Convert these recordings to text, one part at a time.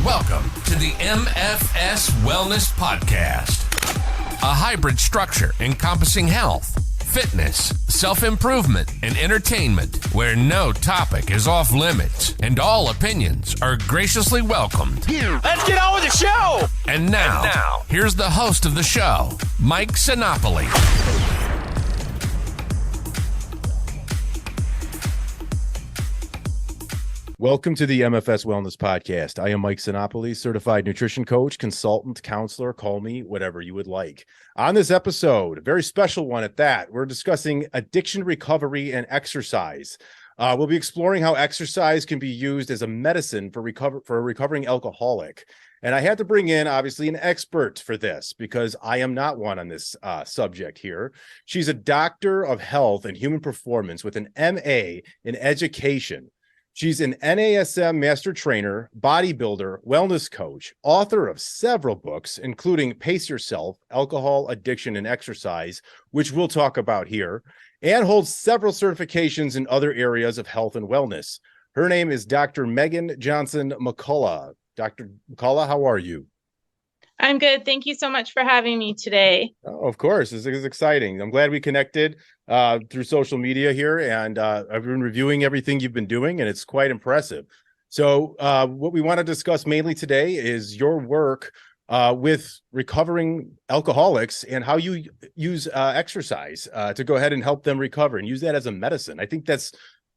Welcome to the MFS Wellness Podcast, a hybrid structure encompassing health, fitness, self-improvement, and entertainment, where no topic is off limits and all opinions are graciously welcomed. Let's get on with the show! And now, here's the host of the show, Mike Sinopoli. Welcome to the MFS Wellness Podcast. I am Mike Sinopoli, certified nutrition coach, consultant, counselor, call me whatever you would like. On this episode, a very special one at that, we're discussing addiction recovery and exercise. We'll be exploring how exercise can be used as a medicine for a recovering alcoholic. And I had to bring in, obviously, an expert for this because I am not one on this subject here. She's a doctor of health and human performance with an MA in education. She's an NASM master trainer, bodybuilder, wellness coach, author of several books, including Pace Yourself, Alcohol, Addiction, and Exercise, which we'll talk about here, and holds several certifications in other areas of health and wellness. Her name is Dr. Megan Johnson McCullough. Dr. McCullough, how are you? I'm good. Thank you so much for having me today. Oh, of course. This is exciting. I'm glad we connected through social media here, and I've been reviewing everything you've been doing, and it's quite impressive. So what we want to discuss mainly today is your work with recovering alcoholics and how you use exercise to go ahead and help them recover and use that as a medicine. I think that's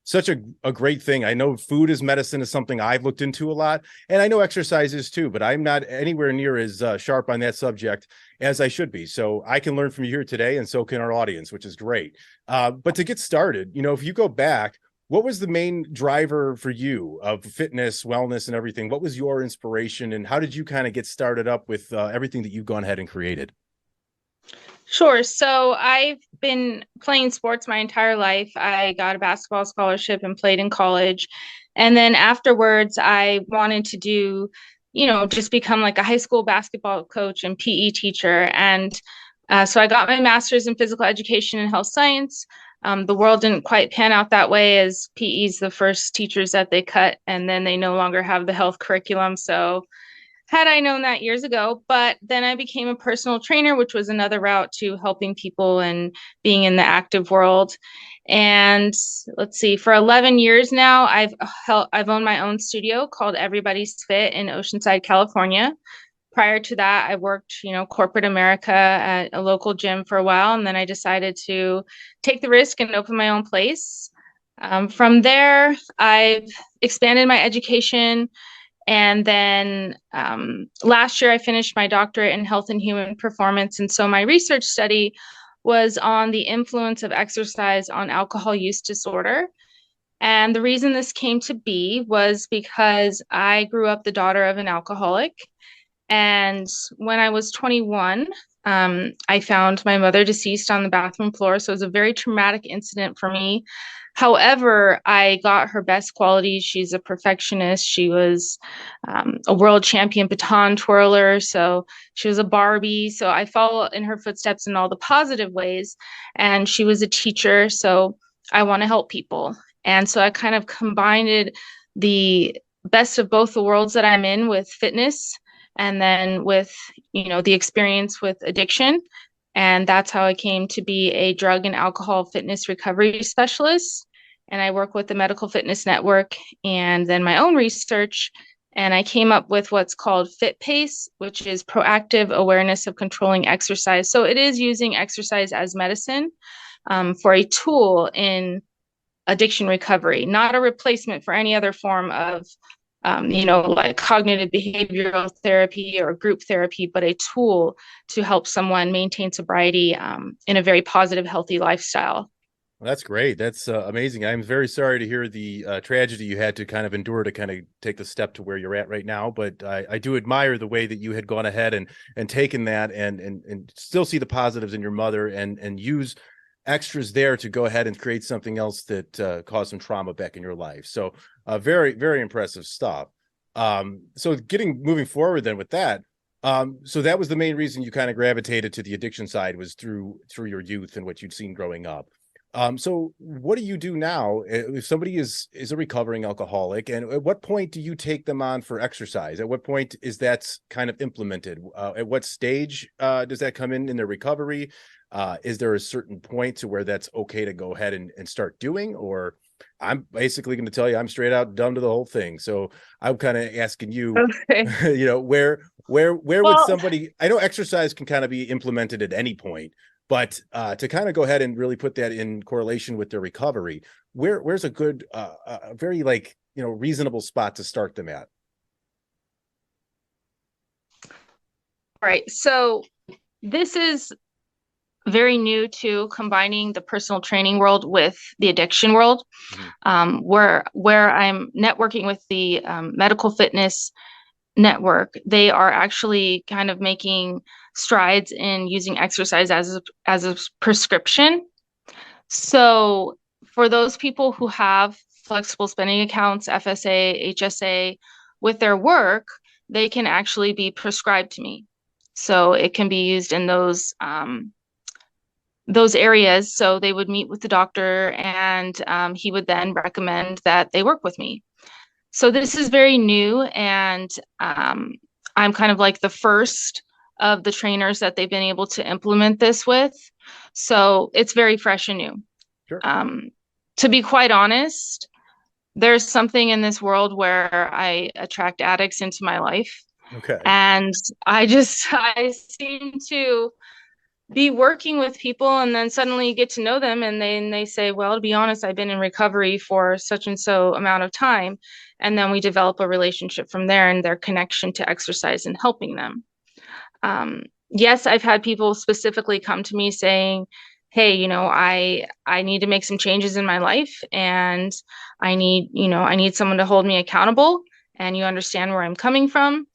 such a great thing. I know food as medicine is something I've looked into a lot, and I know exercise is too, but I'm not anywhere near as sharp on that subject as I should be. So I can learn from you here today, and so can our audience, which is great. But to get started, if you go back, what was the main driver for you of fitness, wellness, and everything? What was your inspiration, and how did you kind of get started up with everything that you've gone ahead and created? Sure. So I've been playing sports my entire life. I got a basketball scholarship and played in college. And then afterwards, I wanted to do, just become like a high school basketball coach and PE teacher. And so I got my master's in physical education and health science. The world didn't quite pan out that way, as PE's the first teachers that they cut, and then they no longer have the health curriculum. So had I known that years ago, but then I became a personal trainer, which was another route to helping people and being in the active world. And let's see, for 11 years now, I've owned my own studio called Everybody's Fit in Oceanside, California. Prior to that, I worked, corporate America at a local gym for a while, and then I decided to take the risk and open my own place. From there, I've expanded my education. And then last year, I finished my doctorate in health and human performance. And so my research study was on the influence of exercise on alcohol use disorder. And the reason this came to be was because I grew up the daughter of an alcoholic. And when I was 21, I found my mother deceased on the bathroom floor. So it was a very traumatic incident for me. However, I got her best qualities. She's a perfectionist. She was a world champion baton twirler. So she was a Barbie. So I follow in her footsteps in all the positive ways. And she was a teacher. So I want to help people. And so I kind of combined the best of both the worlds that I'm in with fitness and then with, the experience with addiction. And that's how I came to be a drug and alcohol fitness recovery specialist. And I work with the Medical Fitness Network and then my own research. And I came up with what's called FitPace, which is proactive awareness of controlling exercise. So it is using exercise as medicine for a tool in addiction recovery, not a replacement for any other form of like cognitive behavioral therapy or group therapy, but a tool to help someone maintain sobriety in a very positive, healthy lifestyle. Well, that's great. That's amazing. I'm very sorry to hear the tragedy you had to kind of endure to kind of take the step to where you're at right now. But I do admire the way that you had gone ahead and taken that and still see the positives in your mother and use extras there to go ahead and create something else that caused some trauma back in your life. So very, very impressive stuff. So moving forward then with that, so that was the main reason you kind of gravitated to the addiction side, was through your youth and what you'd seen growing up. So what do you do now if somebody is a recovering alcoholic, and at what point do you take them on for exercise? At what point is that kind of implemented? At what stage does that come in their recovery? Is there a certain point to where that's okay to go ahead and start doing? Or I'm basically going to tell you I'm straight out dumb to the whole thing. So I'm kind of asking you, Okay. where would Well, somebody, I know exercise can kind of be implemented at any point, but to kind of go ahead and really put that in correlation with their recovery, where's a good, very reasonable spot to start them at? right. So this is very new to combining the personal training world with the addiction world, where I'm networking with the medical fitness network. They are actually kind of making strides in using exercise as a prescription. So for those people who have flexible spending accounts, FSA, HSA, with their work, they can actually be prescribed to me. So it can be used in those areas. So they would meet with the doctor, and he would then recommend that they work with me. So this is very new, and I'm kind of like the first of the trainers that they've been able to implement this with. So it's very fresh and new. Sure. To be quite honest, there's something in this world where I attract addicts into my life. Okay. And I seem to be working with people, and then suddenly you get to know them, and they say, well, to be honest, I've been in recovery for such and so amount of time. And then we develop a relationship from there, and their connection to exercise and helping them. Yes, I've had people specifically come to me saying, hey, I need to make some changes in my life, and I need someone to hold me accountable, and you understand where I'm coming from.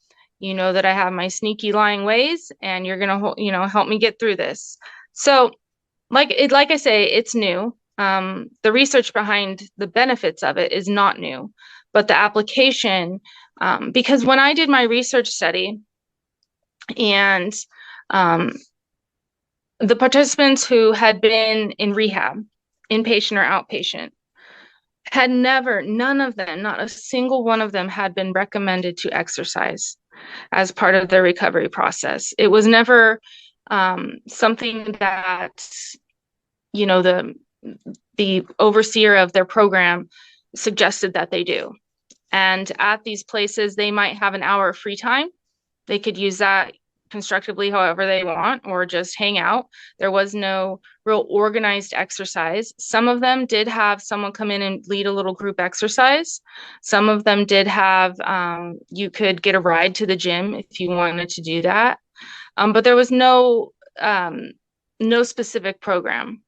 You know that I have my sneaky lying ways, and you're going to, help me get through this. So like I say, it's new. The research behind the benefits of it is not new, but the application, because when I did my research study, and the participants who had been in rehab, inpatient or outpatient, had never, none of them, not a single one of them had been recommended to exercise as part of their recovery process. It was never something that, the overseer of their program suggested that they do. And at these places, they might have an hour of free time. They could use that constructively however they want, or just hang out. There was no real organized exercise. Some of them did have someone come in and lead a little group exercise. Some of them did have, you could get a ride to the gym if you wanted to do that. But there was no specific program.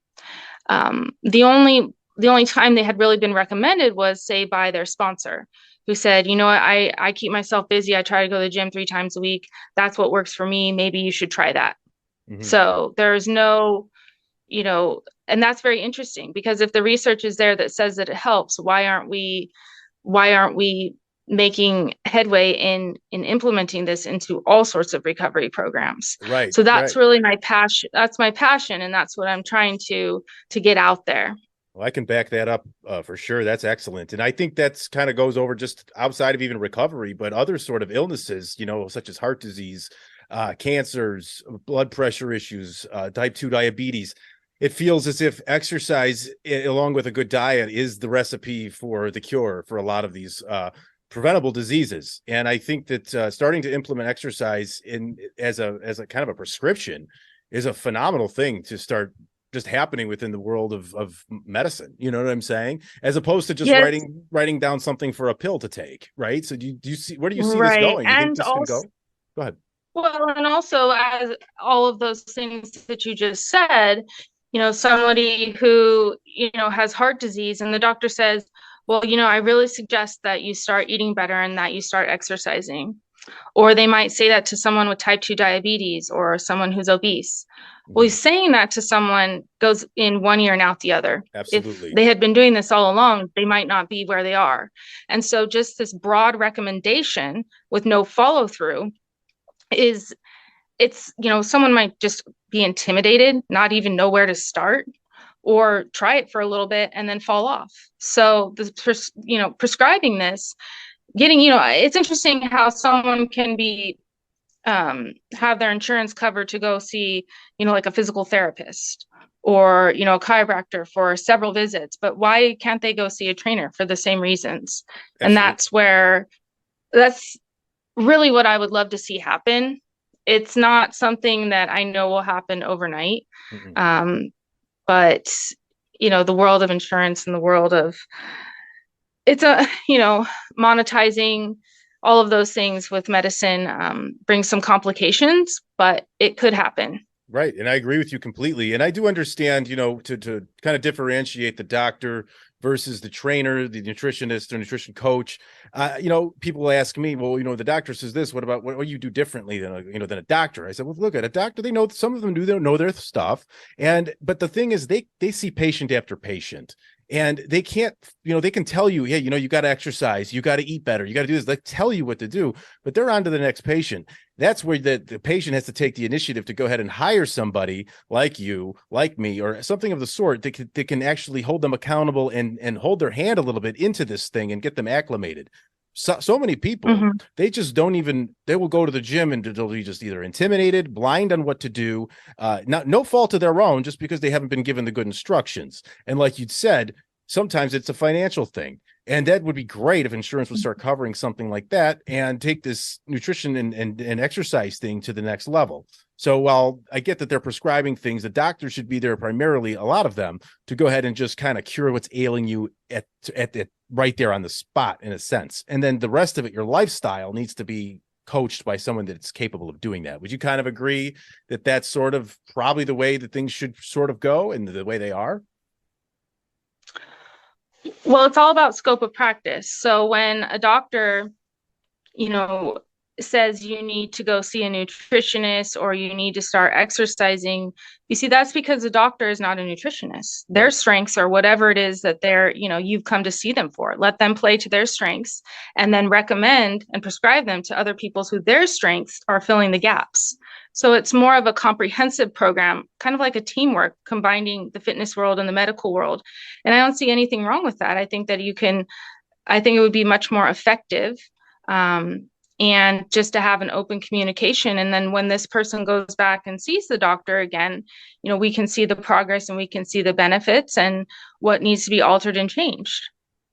The only time they had really been recommended was, say, by their sponsor, who said, I keep myself busy. I try to go to the gym 3 times a week. That's what works for me. Maybe you should try that. Mm-hmm. So there's no, and that's very interesting, because if the research is there that says that it helps, why aren't we making headway in implementing this into all sorts of recovery programs? Right. So that's really my passion. That's my passion. And that's what I'm trying to get out there. Well, I can back that up for sure. That's excellent. And I think that's kind of goes over just outside of even recovery, but other sort of illnesses, such as heart disease, cancers, blood pressure issues, type 2 diabetes. It feels as if exercise, along with a good diet, is the recipe for the cure for a lot of these preventable diseases. And I think that starting to implement exercise as a kind of a prescription is a phenomenal thing to start just happening within the world of medicine. You know what I'm saying? As opposed to just writing down something for a pill to take, right? So do you see, where do you see this going? You think this can go? Go ahead. Well, and also, as all of those things that you just said, somebody who, has heart disease, and the doctor says, well, I really suggest that you start eating better and that you start exercising. Or they might say that to someone with type 2 diabetes or someone who's obese. Well, he's saying that to someone goes in one ear and out the other. Absolutely. If they had been doing this all along, they might not be where they are. And so just this broad recommendation with no follow through someone might just be intimidated, not even know where to start. or try it for a little bit and then fall off. So prescribing this, getting, it's interesting how someone can be have their insurance covered to go see, like a physical therapist or, a chiropractor for several visits, but why can't they go see a trainer for the same reasons? Absolutely. And that's really what I would love to see happen. It's not something that I know will happen overnight. Mm-mm. But the world of insurance and the world of monetizing all of those things with medicine brings some complications, but it could happen. Right. And I agree with you completely. And I do understand, to kind of differentiate the doctor versus the trainer, the nutritionist or nutrition coach. People ask me, well, the doctor says this, what about what you do differently than a doctor? I said, well, look at a doctor. They know, some of them do know their stuff. But the thing is, they see patient after patient. And they can't, they can tell you, hey, you got to exercise, you got to eat better, you got to do this. They tell you what to do, but they're on to the next patient. That's where the patient has to take the initiative to go ahead and hire somebody like you, like me, or something of the sort that can actually hold them accountable and hold their hand a little bit into this thing and get them acclimated. So many people, they just don't even, they will go to the gym and they'll be just either intimidated, blind on what to do, no fault of their own, just because they haven't been given the good instructions. And like you'd said, sometimes it's a financial thing. And that would be great if insurance would start covering something like that and take this nutrition and exercise thing to the next level. So while I get that they're prescribing things, the doctor should be there primarily, a lot of them, to go ahead and just kind of cure what's ailing you at right there on the spot, in a sense. And then the rest of it, your lifestyle needs to be coached by someone that's capable of doing that. Would you kind of agree that that's sort of probably the way that things should sort of go and the way they are? Well, it's all about scope of practice. So when a doctor, says you need to go see a nutritionist or you need to start exercising, you see, that's because the doctor is not a nutritionist. Their Right. strengths are whatever it is that you've come to see them for. Let them play to their strengths and then recommend and prescribe them to other people who their strengths are filling the gaps. So it's more of a comprehensive program, kind of like a teamwork, combining the fitness world and the medical world. And I don't see anything wrong with that. I think that I think it would be much more effective. And just to have an open communication. And then when this person goes back and sees the doctor again, we can see the progress and we can see the benefits and what needs to be altered and changed.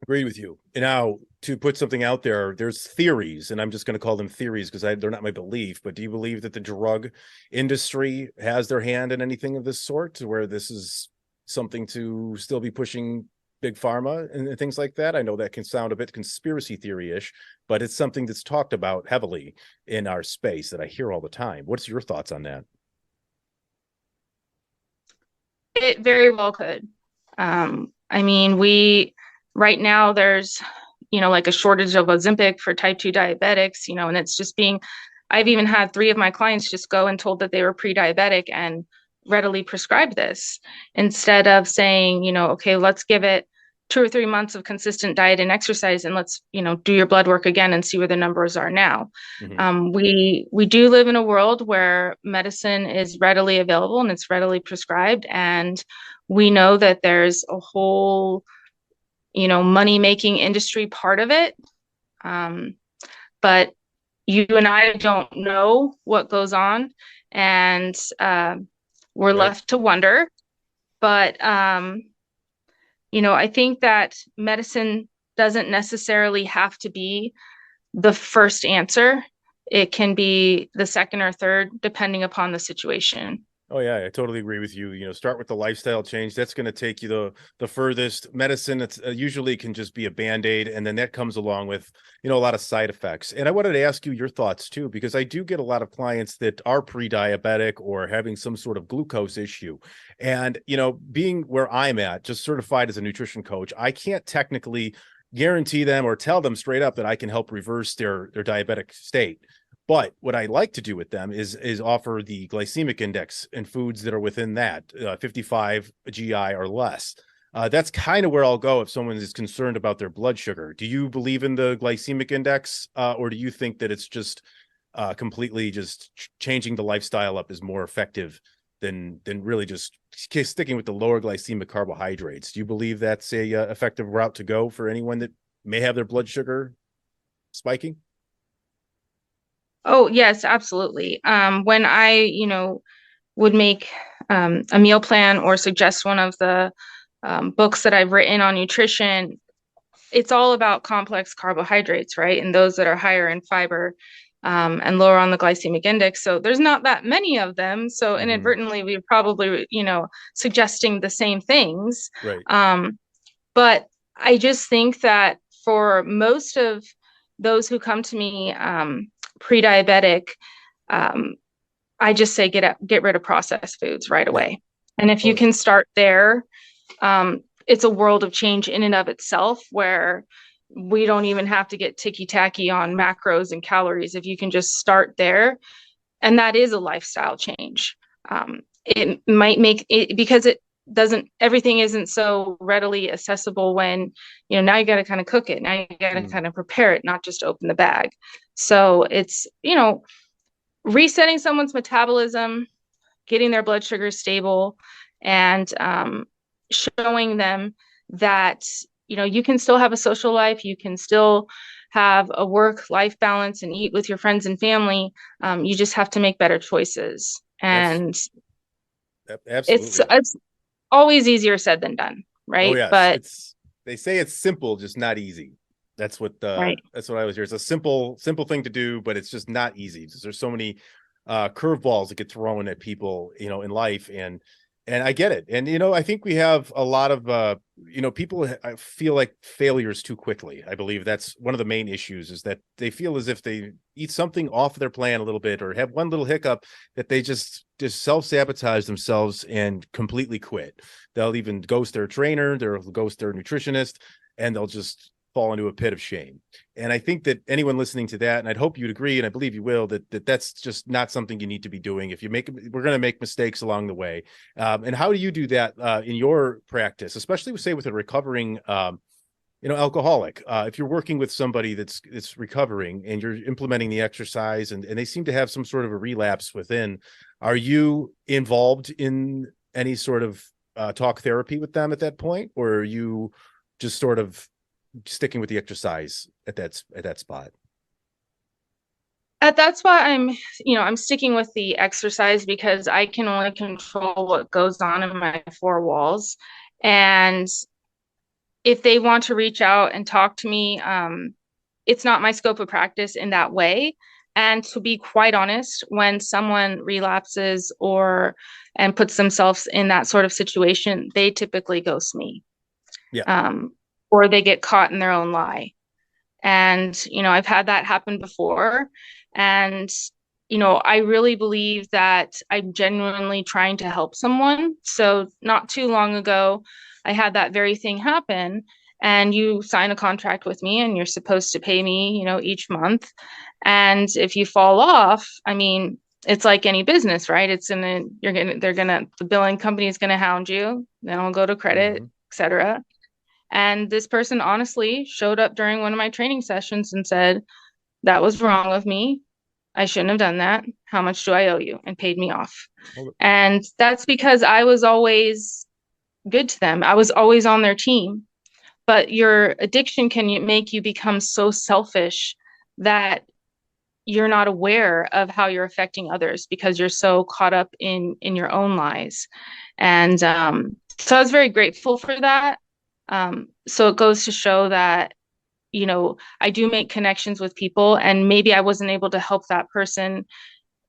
Agreed with you. And now, to put something out there, there's theories, and I'm just going to call them theories because they're not my belief, but do you believe that the drug industry has their hand in anything of this sort, where this is something to still be pushing big pharma and things like that? I know that can sound a bit conspiracy theory-ish, but it's something that's talked about heavily in our space that I hear all the time. What's your thoughts on that? It very well could. Right now there's, like a shortage of Ozempic for type 2 diabetics, and it's just I've even had 3 of my clients just go and told that they were pre-diabetic and readily prescribed this instead of saying, okay, let's give it 2 or 3 months of consistent diet and exercise and let's, do your blood work again and see where the numbers are now. Mm-hmm. We do live in a world where medicine is readily available and it's readily prescribed. And we know that there's a whole, money-making industry part of it. But you and I don't know what goes on. And we're left to wonder. But, I think that medicine doesn't necessarily have to be the first answer. It can be the second or third, depending upon the situation. Oh yeah, I totally agree with you. Start with the lifestyle change. That's going to take you the furthest. Medicine, it's usually can just be a Band-Aid, and then that comes along with, a lot of side effects. And I wanted to ask you your thoughts too, because I do get a lot of clients that are pre-diabetic or having some sort of glucose issue. And, being where I'm at, just certified as a nutrition coach, I can't technically guarantee them or tell them straight up that I can help reverse their diabetic state. But what I like to do with them is offer the glycemic index and foods that are within that 55 GI or less. That's kind of where I'll go if someone is concerned about their blood sugar. Do you believe in the glycemic index, or do you think that it's just completely just changing the lifestyle up is more effective than really just sticking with the lower glycemic carbohydrates. Do you believe that's a effective route to go for anyone that may have their blood sugar spiking? Oh, yes, absolutely. When I, would make a meal plan or suggest one of the books that I've written on nutrition, it's all about complex carbohydrates, right? And those that are higher in fiber and lower on the glycemic index. So there's not that many of them. So inadvertently, we're probably, suggesting the same things. Right. But I just think that for most of those who come to me pre-diabetic, I just say get rid of processed foods right away. And if you can start there, it's a world of change in and of itself, where we don't even have to get ticky-tacky on macros and calories. If you can just start there, and that is a lifestyle change. It might make it, because it doesn't, everything isn't so readily accessible when, now you got to kind of cook it. Now you got to kind of prepare it, not just open the bag. So it's, resetting someone's metabolism, getting their blood sugar stable, and showing them that, you can still have a social life, you can still have a work-life balance and eat with your friends and family. You just have to make better choices. And absolutely, it's always easier said than done, right? Oh yes, but they say it's simple, just not easy. That's what right. That's what I was here. It's a simple thing to do, but it's just not easy. There's so many curveballs that get thrown at people, in life, and I get it. And I think we have a lot of people feel like failures too quickly. I believe that's one of the main issues, is that they feel as if they eat something off their plan a little bit or have one little hiccup, that they just self-sabotage themselves and completely quit. They'll even ghost their trainer, they'll ghost their nutritionist, and they'll just fall into a pit of shame. And I think that anyone listening to that, and I'd hope you'd agree, and I believe you will, that's just not something you need to be doing. We're going to make mistakes along the way. And how do you do that in your practice, especially say with a recovering, alcoholic? If you're working with somebody that's recovering and you're implementing the exercise and they seem to have some sort of a relapse within, are you involved in any sort of talk therapy with them at that point, or are you just sort of sticking with the exercise at that spot? At that spot, I'm sticking with the exercise, because I can only control what goes on in my four walls. And if they want to reach out and talk to me, it's not my scope of practice in that way. And to be quite honest, when someone relapses and puts themselves in that sort of situation, they typically ghost me. Yeah. Or they get caught in their own lie. And, I've had that happen before. And, I really believe that I'm genuinely trying to help someone. So not too long ago, I had that very thing happen. And you sign a contract with me and you're supposed to pay me, each month. And if you fall off, it's like any business, right? The billing company is going to hound you. Then I'll go to credit, etc. And this person honestly showed up during one of my training sessions and said, that was wrong of me. I shouldn't have done that. How much do I owe you? And paid me off. And that's because I was always good to them. I was always on their team. But your addiction can make you become so selfish that you're not aware of how you're affecting others, because you're so caught up in your own lies. And so I was very grateful for that. So it goes to show that, I do make connections with people, and maybe I wasn't able to help that person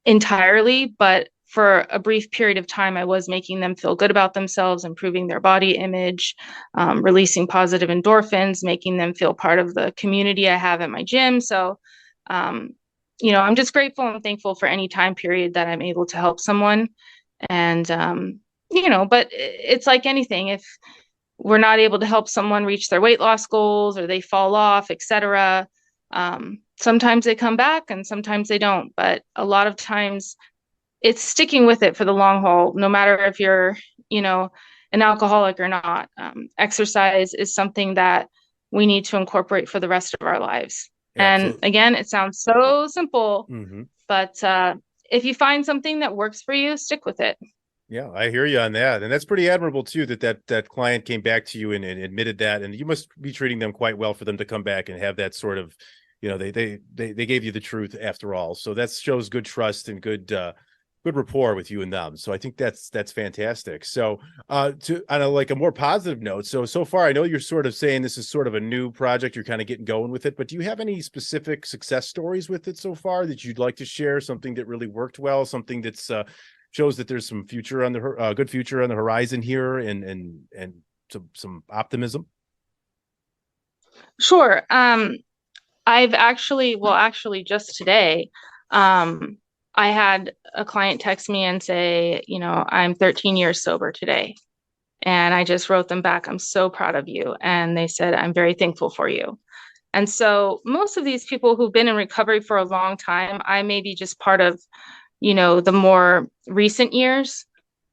entirely, but for a brief period of time, I was making them feel good about themselves, improving their body image, releasing positive endorphins, making them feel part of the community I have at my gym. So, I'm just grateful and thankful for any time period that I'm able to help someone. And, but it's like anything. If we're not able to help someone reach their weight loss goals, or they fall off, etc., sometimes they come back and sometimes they don't. But a lot of times it's sticking with it for the long haul, no matter if you're, an alcoholic or not. Exercise is something that we need to incorporate for the rest of our lives. Yeah, and absolutely. Again, it sounds so simple, but if you find something that works for you, stick with it. Yeah, I hear you on that. And that's pretty admirable too, that client came back to you and admitted that. And you must be treating them quite well for them to come back and have that sort of, they gave you the truth after all. So that shows good trust and good rapport with you and them. So I think that's fantastic. So to on a more positive note, so far I know you're sort of saying this is sort of a new project, you're kind of getting going with it, but do you have any specific success stories with it so far that you'd like to share? Something that really worked well, something that's shows that there's some future on the good future on the horizon here, and some optimism? Sure. I've actually just today, I had a client text me and say, I'm 13 years sober today. And I just wrote them back, I'm so proud of you. And they said, I'm very thankful for you. And so most of these people who've been in recovery for a long time, I may be just part of, the more recent years.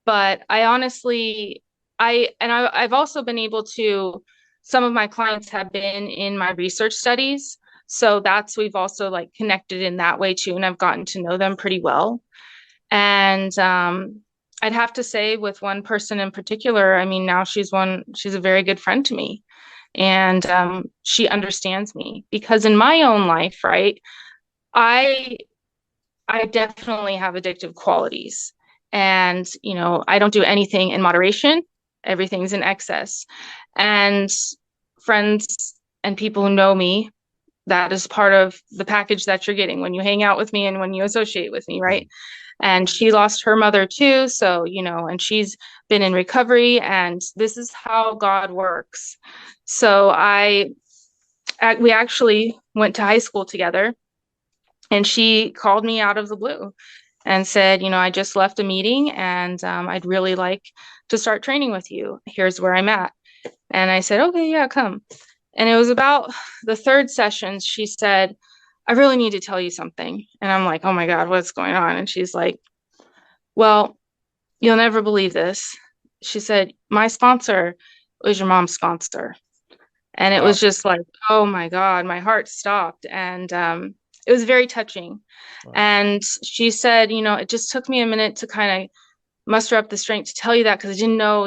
But I honestly, I've also been able to, some of my clients have been in my research studies. So we've also connected in that way too. And I've gotten to know them pretty well. And I'd have to say with one person in particular, I mean, now she's a very good friend to me. And she understands me because in my own life, right, I definitely have addictive qualities. And, I don't do anything in moderation. Everything's in excess. And friends and people who know me, that is part of the package that you're getting when you hang out with me and when you associate with me, right? And she lost her mother too. So, and she's been in recovery, and this is how God works. So we actually went to high school together, and she called me out of the blue and said, I just left a meeting, and I'd really like to start training with you. Here's where I'm at. And I said, okay, yeah, come. And it was about the third session. She said, I really need to tell you something. And I'm like, oh my God, what's going on? And she's like, well, you'll never believe this. She said, my sponsor was your mom's sponsor. And It was just like, oh my God, my heart stopped. And it was very touching. Wow. And she said, it just took me a minute to kind of muster up the strength to tell you that, because I didn't know,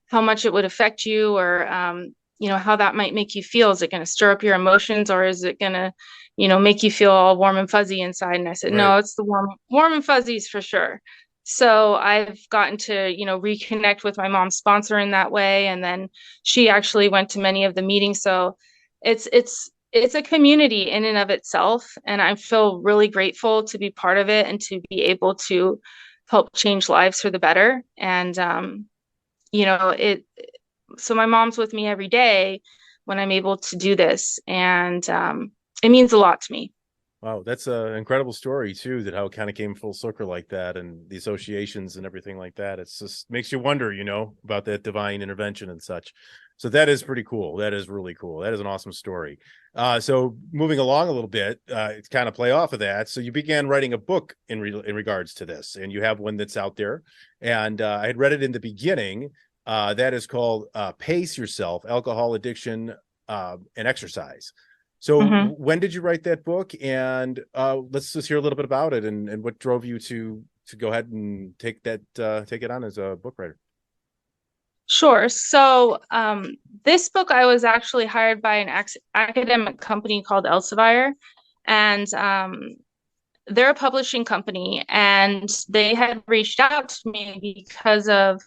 how much it would affect you, or how that might make you feel. Is it going to stir up your emotions, or is it going to, make you feel all warm and fuzzy inside? And I said, no, it's the warm and fuzzies for sure. So I've gotten to, reconnect with my mom's sponsor in that way. And then she actually went to many of the meetings. So it's a community in and of itself. And I feel really grateful to be part of it and to be able to help change lives for the better. And, so my mom's with me every day when I'm able to do this. And it means a lot to me. Wow, that's an incredible story too, that how it kind of came full circle like that, and the associations and everything like that. It's just makes you wonder, about that divine intervention and such. So that is pretty cool. That is really cool. That is an awesome story. So moving along a little bit, it's kind of play off of that. So you began writing a book in regards to this, and you have one that's out there. And I had read it in the beginning. That is called Pace Yourself, Alcohol Addiction and Exercise. So when did you write that book? And let's just hear a little bit about it, and what drove you to go ahead and take it on as a book writer. Sure. So this book, I was actually hired by an academic company called Elsevier, and they're a publishing company, and they had reached out to me because of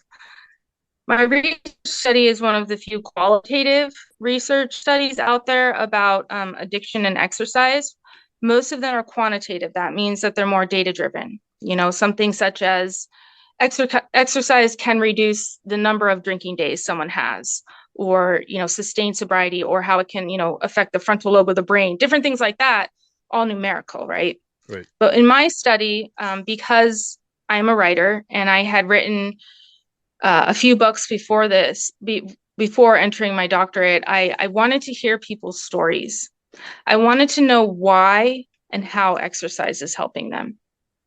my research study is one of the few qualitative research studies out there about addiction and exercise. Most of them are quantitative. That means that they're more data-driven. Something such as exercise can reduce the number of drinking days someone has, or, sustain sobriety, or how it can, affect the frontal lobe of the brain, different things like that, all numerical, right? Right. But in my study, because I'm a writer and I had written a few books before this, before entering my doctorate, I wanted to hear people's stories. I wanted to know why and how exercise is helping them,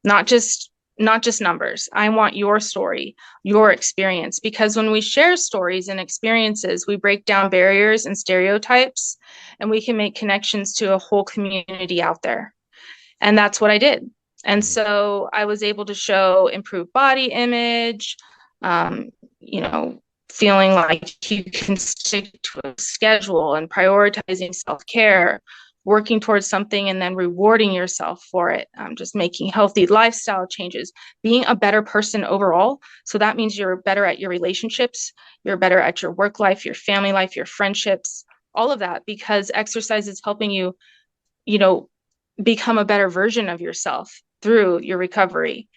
not just numbers. I want your story, your experience, because when we share stories and experiences, we break down barriers and stereotypes, and we can make connections to a whole community out there. And that's what I did. And so I was able to show improved body image, you know, feeling like you can stick to a schedule and prioritizing self-care, working towards something and then rewarding yourself for it, just making healthy lifestyle changes, being a better person overall. So that means you're better at your relationships, you're better at your work life, your family life, your friendships, all of that, because exercise is helping you, you know, become a better version of yourself through your recovery.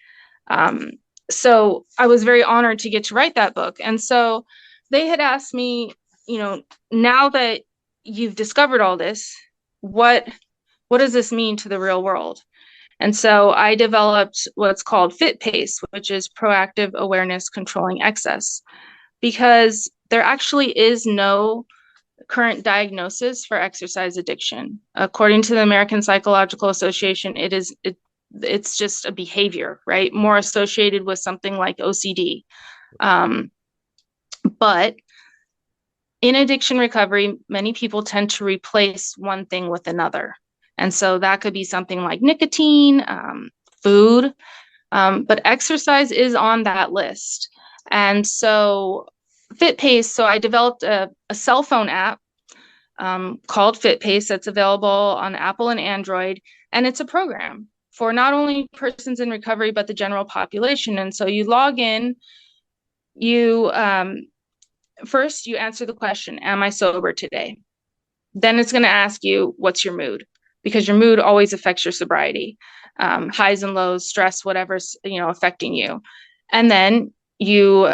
So I was very honored to get to write that book. And so they had asked me, you know, now that you've discovered all this, what does this mean to the real world? And so I developed what's called Fit Pace, which is proactive awareness controlling excess, because there actually is no current diagnosis for exercise addiction. According to the American Psychological Association, it's just a behavior, right? More associated with something like OCD. But in addiction recovery, many people tend to replace one thing with another. And so that could be something like nicotine, food, but exercise is on that list. And so FitPace, so I developed a cell phone app called FitPace that's available on Apple and Android. And it's a program for not only persons in recovery, but the general population. And so you log in, you first you answer the question, am I sober today? Then it's going to ask you, what's your mood? Because your mood always affects your sobriety, highs and lows, stress, whatever's, you know, affecting you. And then you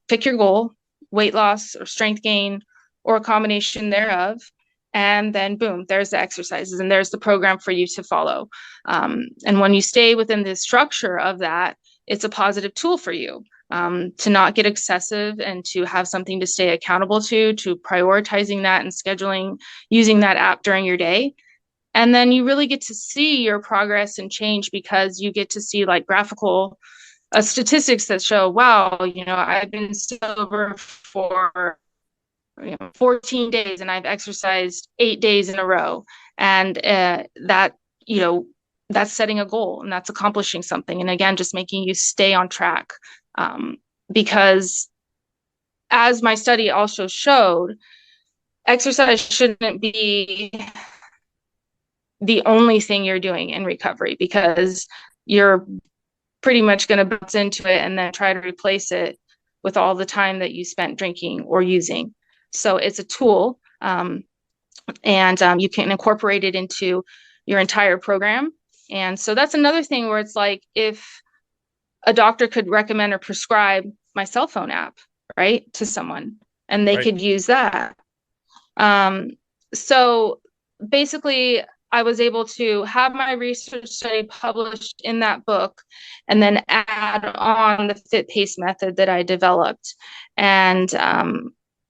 pick your goal, weight loss or strength gain, or a combination thereof. And then boom, there's the exercises and there's the program for you to follow. And when you stay within the structure of that, it's a positive tool for you to not get excessive and to have something to stay accountable to prioritizing that and scheduling, using that app during your day. And then you really get to see your progress and change, because you get to see like graphical statistics that show, wow, you know, I've been sober for 14 days and I've exercised 8 days in a row. And that, you know, that's setting a goal and that's accomplishing something. And again, just making you stay on track. Because as my study also showed, exercise shouldn't be the only thing you're doing in recovery, because you're pretty much going to bounce into it and then try to replace it with all the time that you spent drinking or using. So it's a tool, and you can incorporate it into your entire program. And so that's another thing where it's like, if a doctor could recommend or prescribe my cell phone app, right, to someone, and they could use that. So basically, I was able to have my research study published in that book and then add on the Fit Pace method that I developed. And,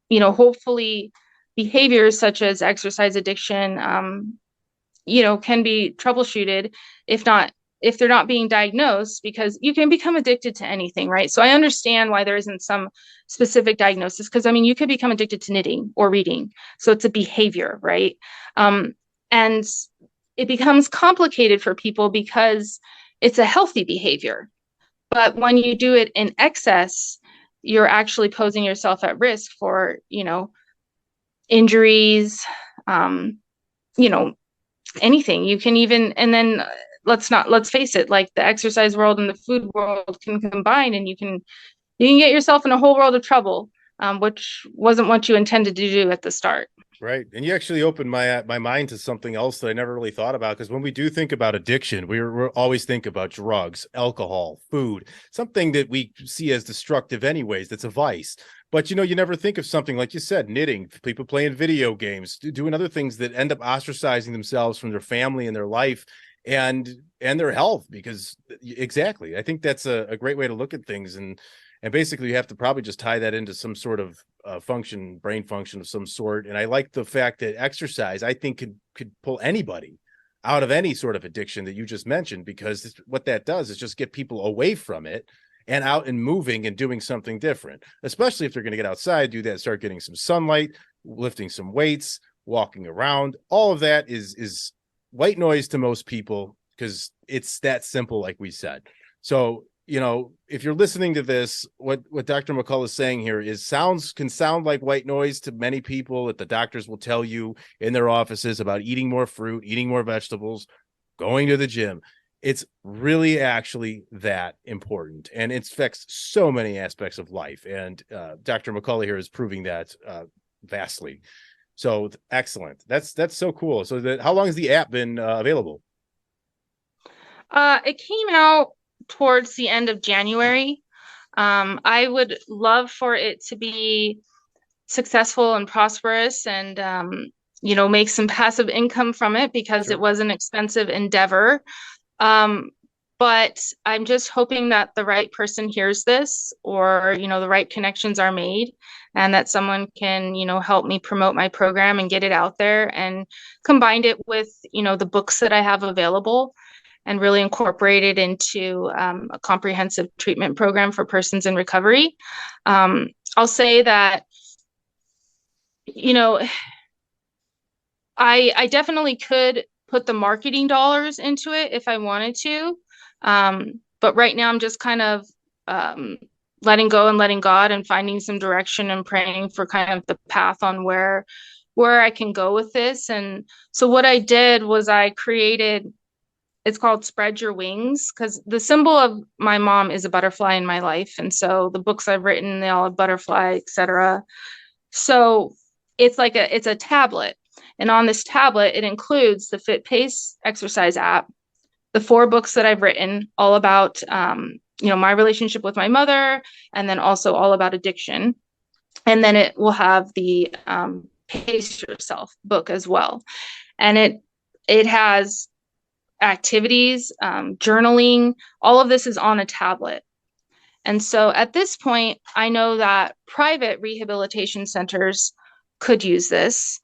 you know, hopefully behaviors such as exercise addiction, you know, can be troubleshooted, if they're not being diagnosed, because you can become addicted to anything, right? So I understand why there isn't some specific diagnosis, because I mean, you could become addicted to knitting or reading. So it's a behavior, right? And it becomes complicated for people because it's a healthy behavior. But when you do it in excess, you're actually posing yourself at risk for, you know, injuries, you know, anything. You can even, and then let's face it, like the exercise world and the food world can combine, and you can get yourself in a whole world of trouble, which wasn't what you intended to do at the start. Right. And you actually opened my mind to something else that I never really thought about, because when we do think about addiction, we're always think about drugs, alcohol, food, something that we see as destructive anyways, that's a vice. But, you know, you never think of something like you said, knitting, people playing video games, doing other things that end up ostracizing themselves from their family and their life and their health, because exactly. I think that's a great way to look at things. And basically you have to probably just tie that into some sort of brain function of some sort. And I like the fact that exercise, I think, could pull anybody out of any sort of addiction that you just mentioned, because what that does is just get people away from it and out and moving and doing something different, especially if they're going to get outside, do that, start getting some sunlight, lifting some weights, walking around. All of that is white noise to most people, because it's that simple, like we said. So, if you're listening to this, what Dr. McCullough is saying here can sound like white noise to many people, that the doctors will tell you in their offices about eating more fruit, eating more vegetables, going to the gym. It's really actually that important, and it affects so many aspects of life. And Dr. McCullough here is proving that vastly. So excellent. That's so cool. So how long has the app been available? It came out towards the end of January. I would love for it to be successful and prosperous and, make some passive income from it, because Sure. it was an expensive endeavor. But I'm just hoping that the right person hears this, or, the right connections are made, and that someone can, help me promote my program and get it out there, and combine it with, the books that I have available, and really incorporate it into a comprehensive treatment program for persons in recovery. I'll say that, I definitely could put the marketing dollars into it if I wanted to. But right now I'm just kind of letting go and letting God, and finding some direction, and praying for kind of the path on where I can go with this. And so what I did was I created, it's called Spread Your Wings, because the symbol of my mom is a butterfly in my life. And so the books I've written, they all have butterfly, etc. So it's a tablet. And on this tablet, it includes the Fit Pace exercise app, the 4 books that I've written, all about, my relationship with my mother, and then also all about addiction. And then it will have the Pace Yourself book as well. And it has activities, journaling, all of this is on a tablet. And so at this point, I know that private rehabilitation centers could use this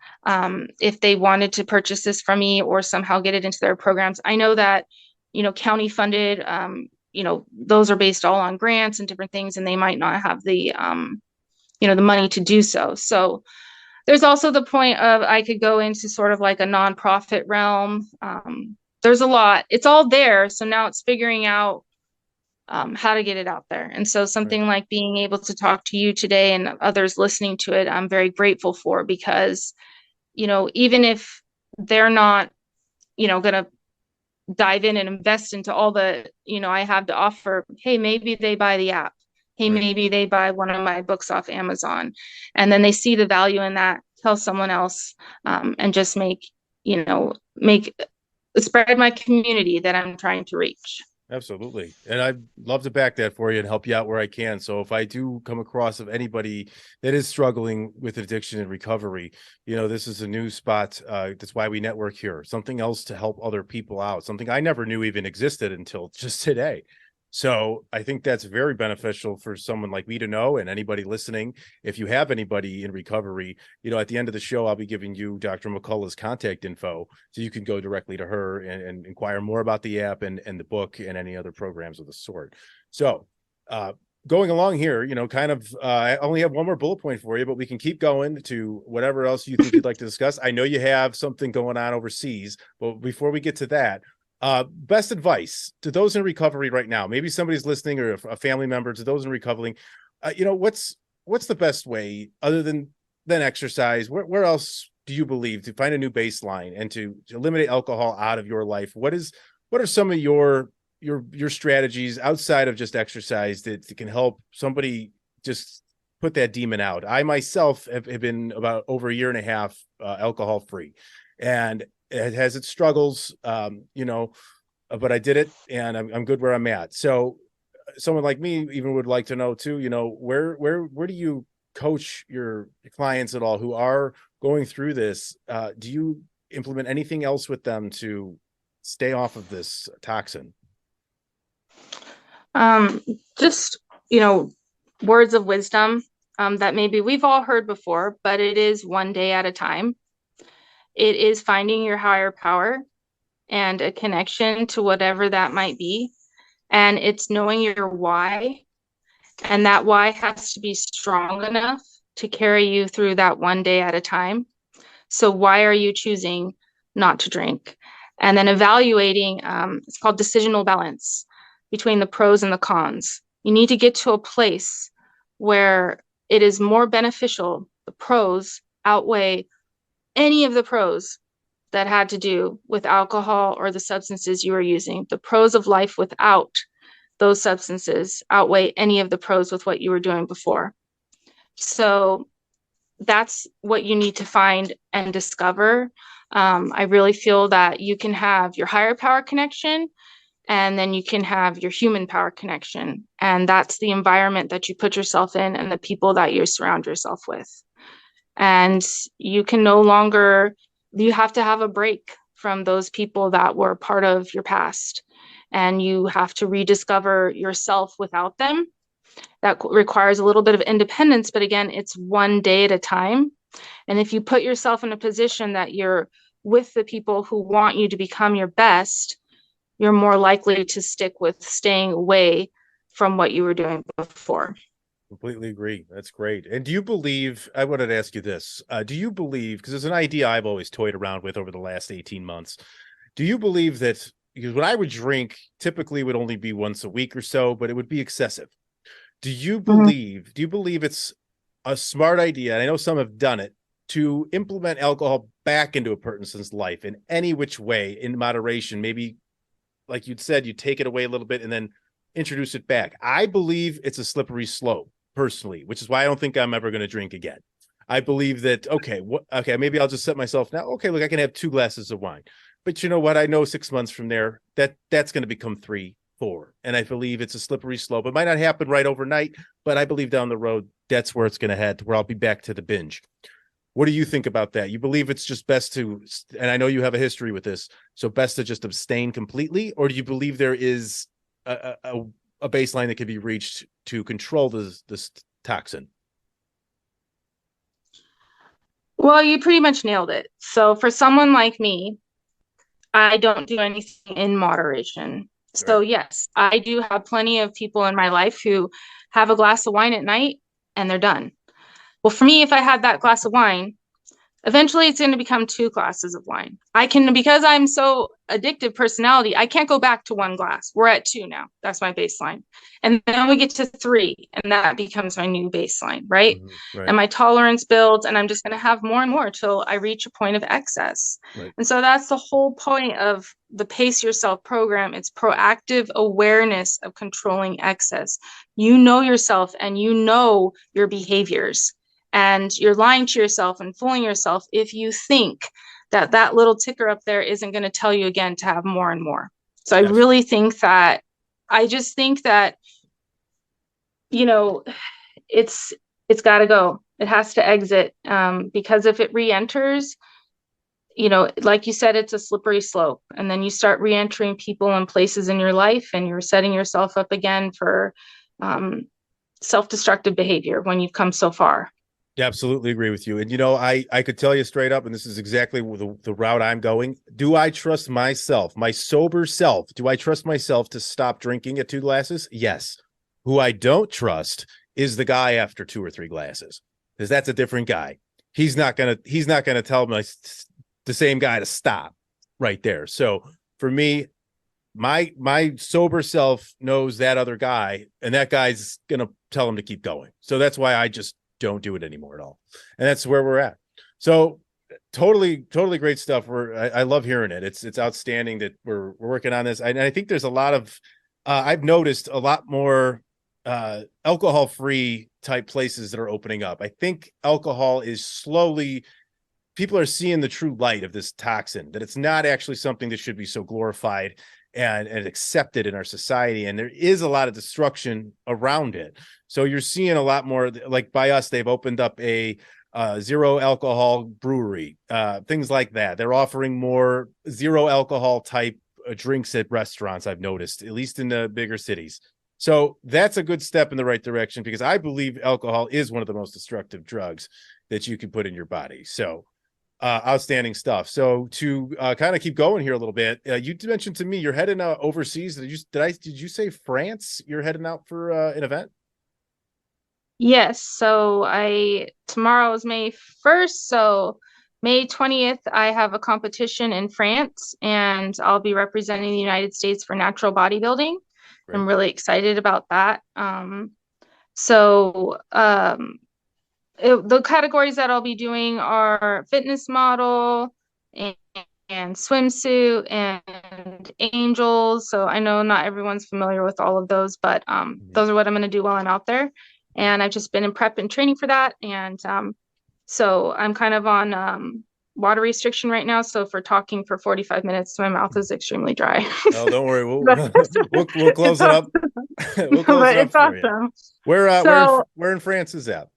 if they wanted to purchase this from me, or somehow get it into their programs. I know that, county funded, those are based all on grants and different things, and they might not have the, the money to do so. So there's also the point of, I could go into sort of like a nonprofit realm. There's a lot, it's all there. So now it's figuring out how to get it out there. And so something Right. like being able to talk to you today and others listening to it, I'm very grateful for, because, even if they're not, going to dive in and invest into all the, I have to offer, hey, maybe they buy the app. Hey, Right. maybe they buy one of my books off Amazon, and then they see the value in that, tell someone else, and just make spread my community that I'm trying to reach. Absolutely. And I'd love to back that for you and help you out where I can. So if I do come across of anybody that is struggling with addiction and recovery, this is a new spot. That's why we network here. Something else to help other people out. Something I never knew even existed until just today. So I think that's very beneficial for someone like me to know, and anybody listening. If you have anybody in recovery, at the end of the show, I'll be giving you Dr. McCullough's contact info, so you can go directly to her and inquire more about the app and the book and any other programs of the sort. So going along here, I only have one more bullet point for you, but we can keep going to whatever else you think you'd like to discuss. I know you have something going on overseas, but before we get to that, best advice to those in recovery right now, maybe somebody's listening, or a family member, to those in recovery, what's the best way other than exercise? Where else do you believe to find a new baseline and to eliminate alcohol out of your life? What are some of your strategies outside of just exercise that can help somebody just put that demon out? I myself have been about over a year and a half alcohol free, and it has its struggles, but I did it, and I'm good where I'm at. So someone like me even would like to know too, where do you coach your clients at all who are going through this? Do you implement anything else with them to stay off of this toxin? Just, words of wisdom that maybe we've all heard before, but it is one day at a time. It is finding your higher power and a connection to whatever that might be. And it's knowing your why. And that why has to be strong enough to carry you through that one day at a time. So why are you choosing not to drink? and then evaluating, it's called decisional balance between the pros and the cons. You need to get to a place where it is more beneficial. The pros outweigh any of the pros that had to do with alcohol or the substances you were using. The pros of life without those substances outweigh any of the pros with what you were doing before. So that's what you need to find and discover. I really feel that you can have your higher power connection, and then you can have your human power connection. And that's the environment that you put yourself in and the people that you surround yourself with. And you can no longer, you have to have a break from those people that were part of your past. And you have to rediscover yourself without them. That requires a little bit of independence, but again, it's one day at a time. And if you put yourself in a position that you're with the people who want you to become your best, you're more likely to stick with staying away from what you were doing before. Completely agree. That's great. And do you believe, I wanted to ask you this, do you believe, because it's an idea I've always toyed around with over the last 18 months, do you believe that, because when I would drink, typically would only be once a week or so, but it would be excessive. Do you believe it's a smart idea, and I know some have done it, to implement alcohol back into a person's life in any which way, in moderation, maybe like you'd said, you take it away a little bit and then introduce it back? I believe it's a slippery slope personally, which is why I don't think I'm ever going to drink again. I believe that, okay, maybe I'll just set myself now. Okay, look, I can have 2 glasses of wine, but you know what? I know 6 months from there, that's going to become 3, 4. And I believe it's a slippery slope. It might not happen right overnight, but I believe down the road, that's where it's going to head, where I'll be back to the binge. What do you think about that? You believe it's just best to, and I know you have a history with this, so best to just abstain completely? Or do you believe there is a baseline that can be reached to control this toxin? Well, you pretty much nailed it. So for someone like me, I don't do anything in moderation. So yes, I do have plenty of people in my life who have a glass of wine at night and they're done. Well, for me, if I had that glass of wine, eventually it's going to become 2 glasses of wine. Because I'm so addictive personality, I can't go back to 1 glass. We're at 2 now. That's my baseline. And then we get to 3, and that becomes my new baseline, right? Mm-hmm. Right. And my tolerance builds, and I'm just going to have more and more till I reach a point of excess. Right. And so that's the whole point of the Pace Yourself program. It's proactive awareness of controlling excess. You know yourself and you know your behaviors. And you're lying to yourself and fooling yourself if you think that that little ticker up there isn't going to tell you again to have more and more. So yes. I really think that, you know, it's got to go. It has to exit, because if it re-enters, you know, like you said, it's a slippery slope. And then you start re-entering people and places in your life, and you're setting yourself up again for self-destructive behavior when you've come so far. Yeah, absolutely agree with you. And, you know, I could tell you straight up, and this is exactly the route I'm going. Do I trust myself, my sober self? Do I trust myself to stop drinking at 2 glasses? Yes. Who I don't trust is the guy after 2 or 3 glasses, because that's a different guy. He's not gonna tell me the same guy to stop right there. So for me, my sober self knows that other guy, and that guy's gonna tell him to keep going. So that's why I just don't do it anymore at all. And that's where we're at. So totally great stuff. I love hearing it. It's outstanding that we're working on this. And I think there's a lot of, I've noticed a lot more alcohol-free type places that are opening up. I think alcohol is slowly, people are seeing the true light of this toxin, that it's not actually something that should be so glorified and accepted in our society. And there is a lot of destruction around it. So you're seeing a lot more, like by us, they've opened up a 0 alcohol brewery, things like that. They're offering more 0 alcohol type drinks at restaurants, I've noticed, at least in the bigger cities. So that's a good step in the right direction, because I believe alcohol is one of the most destructive drugs that you can put in your body. So outstanding stuff. So to kind of keep going here a little bit, you mentioned to me you're heading overseas. Did you say France? You're heading out for an event? Yes. So tomorrow is May 1st. So May 20th, I have a competition in France, and I'll be representing the United States for natural bodybuilding. Great. I'm really excited about that. So the categories that I'll be doing are fitness model and swimsuit and angels. So I know not everyone's familiar with all of those, but those are what I'm going to do while I'm out there. And I've just been in prep and training for that. And so I'm kind of on water restriction right now. So for talking for 45 minutes, my mouth is extremely dry. No, don't worry. We'll close it up. We'll close But it up it's for you. awesome. Where in France is that?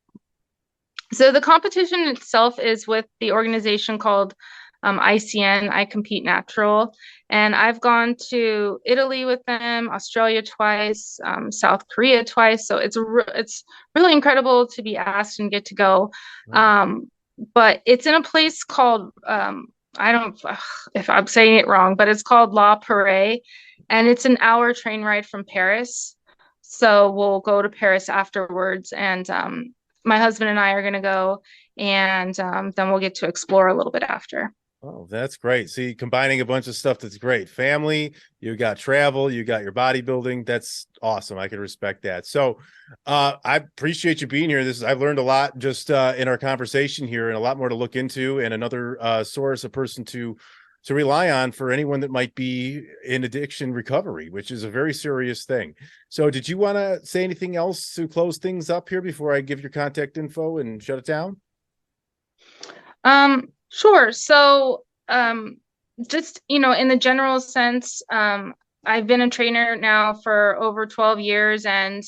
So the competition itself is with the organization called ICN, I Compete Natural. And I've gone to Italy with them, Australia twice, South Korea twice. So it's really incredible to be asked and get to go. But it's in a place called, I don't, if I'm saying it wrong, but it's called La Paris. And it's an hour train ride from Paris. So we'll go to Paris afterwards, and my husband and I are going to go, and then we'll get to explore a little bit after. Oh, that's great. See, combining a bunch of stuff, that's great. Family, you got travel, you got your bodybuilding. That's awesome. I can respect that. So I appreciate you being here. I've learned a lot just in our conversation here, and a lot more to look into, and another source, a person to rely on for anyone that might be in addiction recovery, which is a very serious thing. So did you want to say anything else to close things up here before I give your contact info and shut it down? Sure. So just, in the general sense, I've been a trainer now for over 12 years, and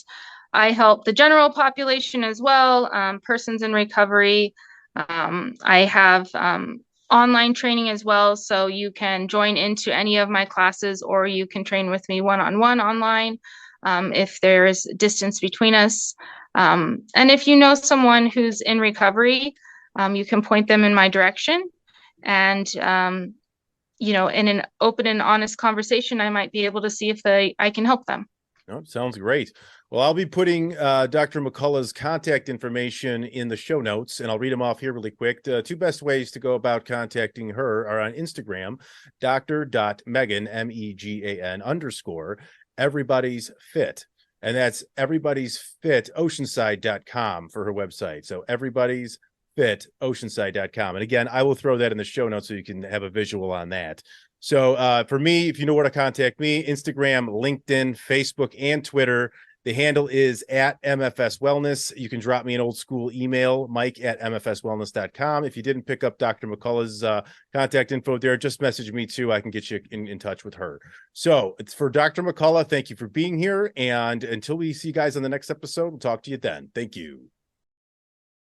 I help the general population as well, persons in recovery. I have online training as well, so you can join into any of my classes, or you can train with me one-on-one online if there is distance between us. And if you know someone who's in recovery, you can point them in my direction, and in an open and honest conversation, I might be able to see if I can help them. Oh, sounds great. Well, I'll be putting Dr. McCullough's contact information in the show notes, and I'll read them off here really quick. The two best ways to go about contacting her are on Instagram, dr.megan, MEGAN_ everybody's fit. And that's everybody's fit oceanside.com for her website. So everybody's fit oceanside.com. And again, I will throw that in the show notes so you can have a visual on that. So for me, if you know where to contact me, Instagram, LinkedIn, Facebook, and Twitter, the handle is at MFS Wellness. You can drop me an old school email, mike@mfswellness.com. If you didn't pick up Dr. McCullough's contact info there, just message me too. I can get you in touch with her. So it's for Dr. McCullough. Thank you for being here. And until we see you guys on the next episode, we'll talk to you then. Thank you.